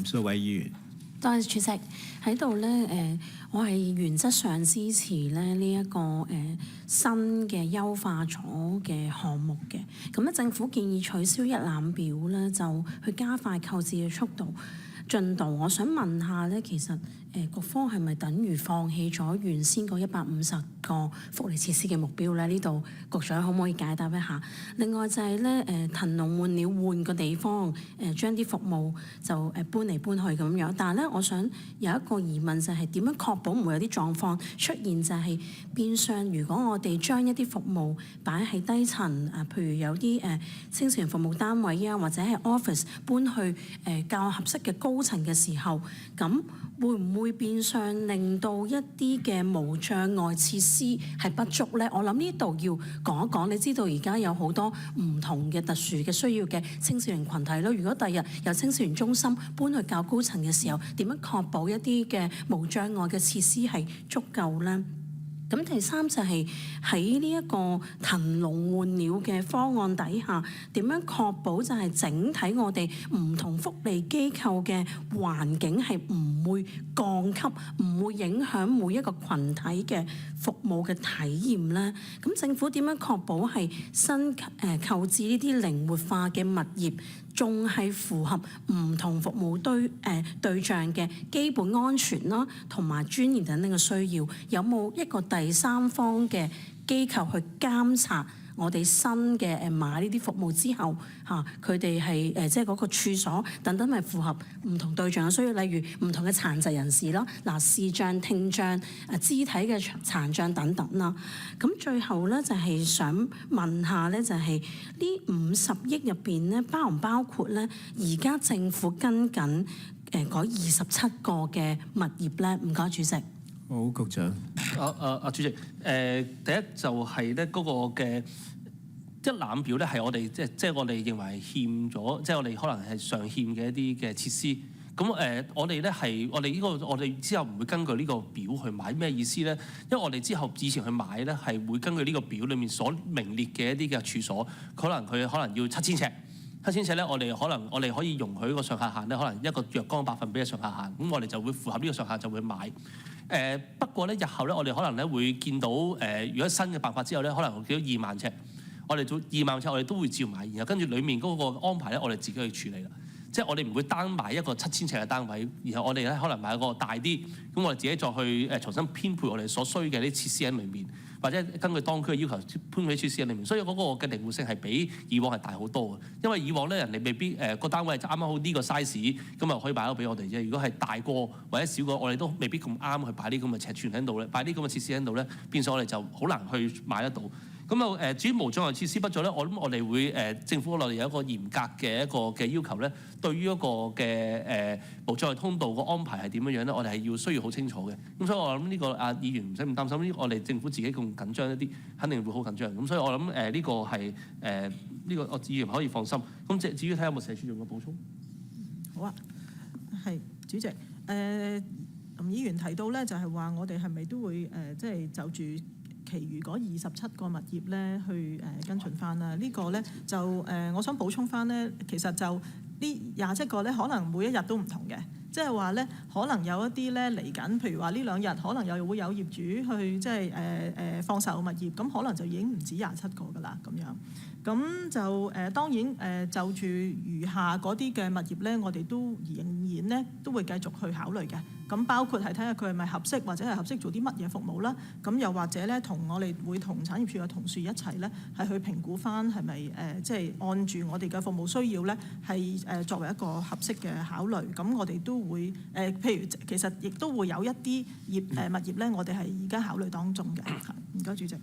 蘇偉議員。多謝主席喺度咧，我係原則上支持咧呢一個新嘅優化咗嘅項目嘅。咁咧政府建議取消一覽表咧，就去加快購置嘅進度。我想問下咧，其實局方係咪等於放棄咗原先嗰150個福利設施嘅目標咧？呢度局長可唔可以解答一下？另外就係咧騰籠換鳥換個地方，將啲服務就搬嚟搬去咁樣。但係咧，我想有一個疑問就係點樣確保唔會有啲狀況出現，就係變相如果我哋將一啲服務擺喺低層譬如有啲青少年服務單位啊，或者係 office 搬去較合適嘅高層嘅時候，咁會唔會變相令到一啲嘅無障礙設施係不足咧？我諗呢度要講一講。你知道而家有好多唔同嘅特殊嘅需要嘅青少年群體咯。如果第日由青少年中心搬去較高層嘅時候，點樣確保一啲嘅無障礙嘅設施係足夠咧？咁第三就係喺呢一個騰籠換鳥嘅方案底下，點樣確保就係整體我哋唔同福利機構嘅環境係唔會降級，唔會影響每一個群體嘅服務嘅體驗咧？咁政府點樣確保係新購置呢啲靈活化嘅物業，仲係符合唔同服務對象嘅基本安全啦，同埋專業等等嘅需要？有冇一個第三方嘅機構去監察我哋新嘅買呢啲服務之後佢哋係即係嗰個處所等等係符合唔同對象嘅需要，例如唔同嘅殘疾人士啦，視障、聽障、肢體嘅殘障等等啦。咁最後咧就係想問下咧，就係呢50億入邊咧，包唔包括咧而家政府跟緊嗰27個嘅物業咧？唔該，主席。好，局長。主席，第一就係咧嗰個嘅一覽表咧，係我哋即係我哋認為欠咗，即係我哋可能係尚欠嘅一啲嘅設施。咁我哋咧係我哋之後唔會根據呢個表去買，咩意思咧？因為我哋之後以前去買咧係會根據呢個表裡面所名列嘅一啲嘅處所，佢可能要7000尺。7000尺咧，我哋可以容許個上下限咧，可能一個若干百分比嘅上下限，咁我哋就會符合呢個上限就會買。不過咧，日後咧，我哋可能咧會見到如果新嘅辦法之後咧，可能會見到2萬尺，我哋做2萬尺，我哋都會照買，然後跟住裡面嗰個安排咧，我哋自己去處理啦。即係我哋唔會單買一個7000尺嘅單位，然後我哋咧可能買一個大啲，咁我哋自己再去重新編配我哋所需嘅啲設施喺裡面，或者根據當區嘅要求編配啲設施喺裡面。所以嗰個嘅靈活性係比以往係大好多嘅。因為以往咧人哋未必個單位就啱啱好呢個 size，咁啊可以擺到俾我哋啫。如果係大過或者少過，我哋都未必咁啱去擺啲咁嘅尺寸喺度咧，擺啲咁嘅設施喺度咧，變相我哋就好難去買得到。咁至於無障礙設施不足咧，我諗我哋會政府嗰度有一個嚴格嘅一個嘅要求咧，對於一個嘅無障礙通道個安排係點樣樣咧，我哋係需要好清楚嘅。咁所以我諗呢個議員唔使咁擔心，我哋政府自己咁緊張一啲，肯定會好緊張。咁所以我諗呢個係呢個議員可以放心。咁至於睇下有冇社署用嘅補充。好啊，係主席。林議員提到咧，就係話我哋係咪都會即係就住其餘嗰27個物業咧去跟進翻啦？呢個咧就我想補充翻咧，其實就呢27個咧，可能每一日都唔同嘅，即係話咧，可能有一啲咧嚟緊，譬如話呢2日可能又會有業主去即係放售物業，咁可能就已經唔止27個噶啦咁樣。咁就當然就住餘下嗰啲嘅物業咧，我哋都仍然咧都會繼續去考慮嘅。咁包括係睇下佢係咪合適，或者係合適做啲乜嘢服務啦。咁又或者咧，我哋會同產業署嘅同事一齊咧，係去評估翻係咪即係按住我哋嘅服務需要咧，係作為一個合適嘅考慮。咁我哋都會譬如其實亦都會有一啲物業咧，我哋係而家考慮當中嘅。唔該，主席。